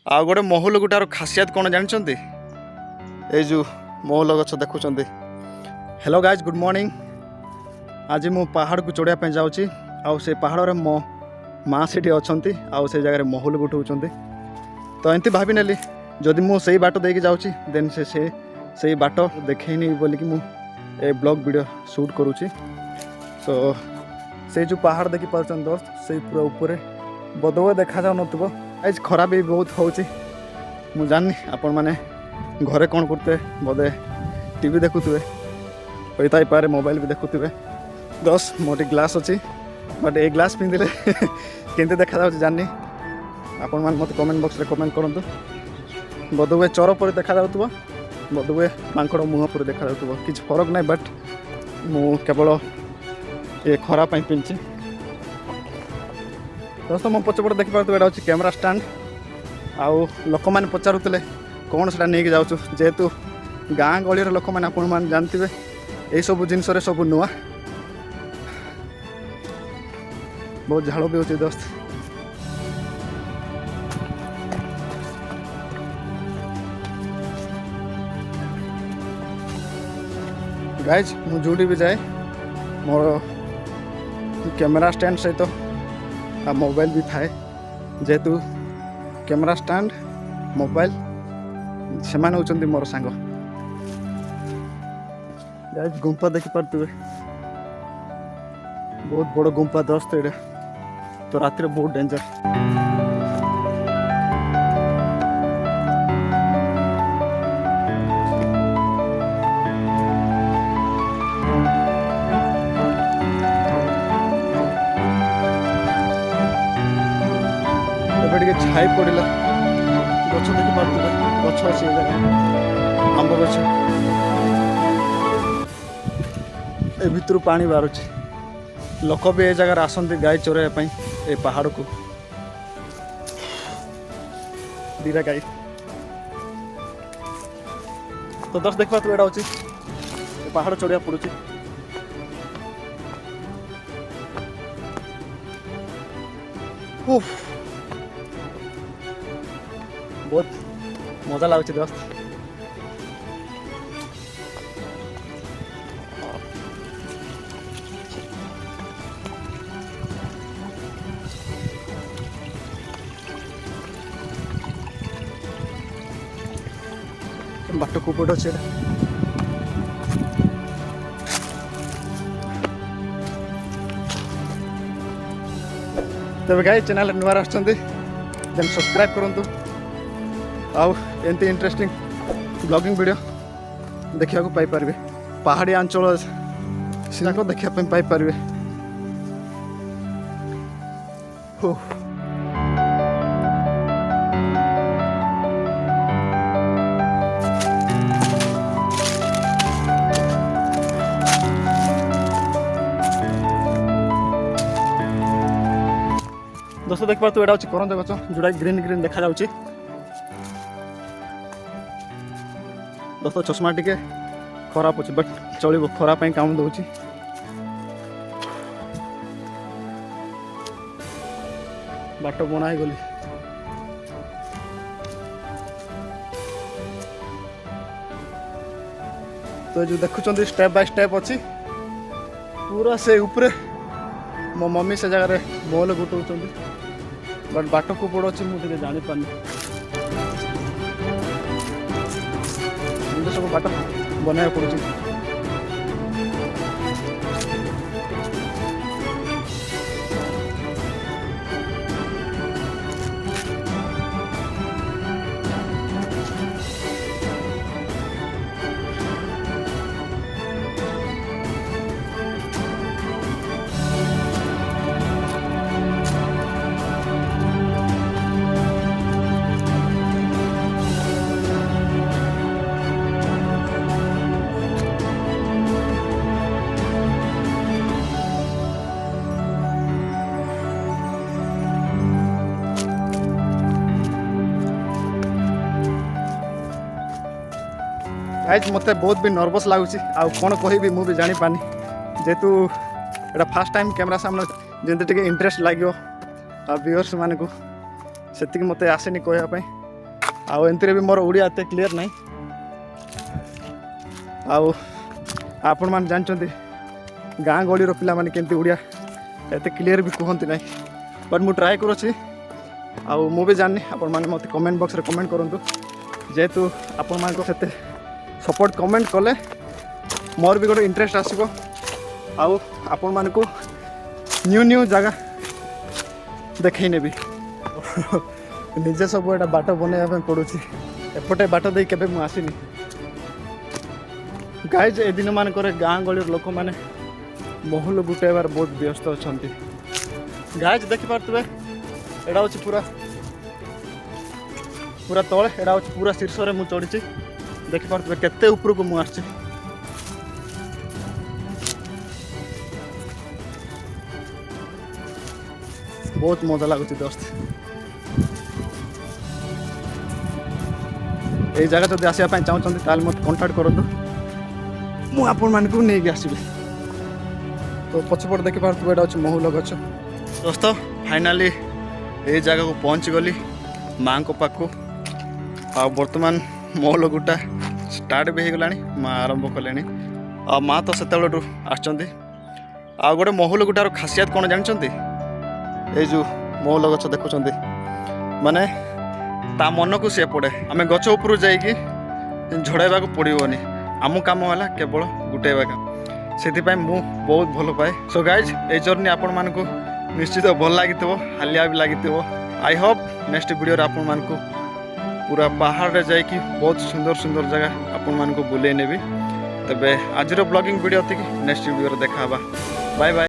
आ गोटे महल गुटार खासियत कौन जानते ये जो महल गछ देखुं। Hello guys good morning. आज मु पहाड़ को चढ़ाई जाऊँगी आउ से पहाड़ मो माँ से अच्छा आउ से जगह महल गुटाऊँ। तो एमती भाभी नेली जदि मु से बाट देके जाऊँगी देन से बाट देखनी बोलिकी मु ए ब्लॉग वीडियो शूट करुँची। सो से जो पहाड़ देखी पार्छ दोस्त से पूरा ऊपर बदबो देखा जाऊ नथिबो। आज खरा भी बहुत होची मु जानी आपण माने घरे कौन करते बोधे टीवी देखुवे होता ही पारे मोबाइल भी देखुवे। दस मोटी ग्लास अच्छी बट ए ग्लास पिंधिले केमती देखा जाऊँ जानी आपण मैंने मत कमेंट बॉक्स रे कमेंट करंतु। बदुए चोर पर देखा जाउतबो बदुए मांकड़ मुह पर देखा जाउतबो किछ फरक नहीं बट मु केवल ये खरा पाई पिंची। दोस्तों मो पछपटे देखि पारतो एटा अछि कैमरा स्टैंड आउ लोक मैंने पचारुतले कौन से नहीं जाऊँ जेहेतु गाँ गलिर लोक मैंने आपण मैंने जानते यही सब जिनस सब नुआ बहुत झाड़ भी होची दोस्त। गाइज मु जोटी भी जाए मोर कैमरा स्टैंड सहित तो मोबाइल भी थाए जेहेतु कैमरा स्टैंड मोबाइल से होचंदी मोर सांग। गाइज गुंफा देखी पारे बहुत बड़ गुंफा दोस्त ये तो रात बहुत डेंजर। छाई पड़ा गच देखी पारे गच अच्छे आंब गच ए भितर पानी बाहर लोक भी ए जगह आसती गाई चोरवाई ए पहाड़ को दीरा गाई। तो दस देखा तो एटा अच्छी पहाड़ चढ़िया पड़ुची बहुत मजा लगुच दोस्त। बाट कुपट अच्छे तब गाई चैनल नुआ आसुँच देन सब्सक्राइब करूँ आउ एमती इंटरेस्टिंग ब्लॉगिंग वीडियो देखा पाई पारे पहाड़ी अंचल सीनाक देखा पाई पारे। दोस्तों देख पारे एटा करंज गच जोटा ग्रीन ग्रीन देखा जाउची। दोस्तों चश्मा टिके खराब अच्छे बट चलो खराब काम दूची। बाट बना गली तो जो देखुं स्टेप बाय स्टेप अच्छी पूरा से ऊपर मो मम्मी से जगह बॉल गुटाऊँ बट बाट को पड़ अच्छी मुझे जानी पानी सब बाट बनाया पड़ुची। गाइज मत बहुत भी नर्वस लगुच कौन कह मुझे जानी पानी जेहेतु एटा फास्ट टाइम कैमरा सामने जमी इंटरेस्ट लगे व्यूअर्स मान को से मत आसेनी कहवाई आउ एंतरे भी मोर ओडिया एते क्लियर नहीं आउ आपण मान जानचंती गाँ गहली पिला माने केमती ओडिया एते क्लियर भी कहती ना बट मु ट्राए करूँ आउ मु भी जानी आपण माने मते कमेंट बॉक्स रे कमेंट करंतु जेहेतु आपण मान को सेते सपोर्ट कमेंट कले मोर भी गोटे इंटरेस्ट आसीबो आउ आपण मान को न्यू न्यू जगह देखई नेबी निजे सब एटा बाट बनैया पड़ुछि एपटे बाट दे केबे मु आसीनी गाइज ए दिन मान करे गाँ गहली लोक माने महल गुटेबार बहुत व्यस्त अछंती गाइज देखि पारतबे एडा होछि पूरा पूरा तळे एडा होछि पूरा शीर्ष रे मु चढ़ी देखि पारतबे केते ऊपर को मु आछि बहुत मजा लगुच दोस्त ये जगह जब आसपा चाहते मत कंटाक्ट करूँ मुझे आपण मान को नहीं आसबि तो पछपट देखी पार्थ एटा अच्छे महुल गच दोस्त फाइनाली ये जगह को पहुँची गली माँ को पाखु आ बर्तमान महुल गुटा स्टार्ट भी हो गला माँ आरंभ कले आ माँ तो से आसुँच आ गोटे महुल गुटार खासियत कौन जानते ये जो महुल गच देखुं माने ता मन को सी पड़े आम गच उपर जाइकी झड़ाइबा पड़ोनी आम कम है केवल गुटेबा से मु बहुत भल पाए सो गाइज ये जर्नी आपण मान को निश्चित भल लगी हालिया भी लगी आई होप नेक्स्ट वीडियो आपण मान को पूरा पहाड़ रे जाइकी बहुत सुंदर सुंदर जगह आपण मान को बुले नेबी तबे आज ब्लॉगिंग वीडियो थी नेक्स्ट वीडियो देखा बाय बाय।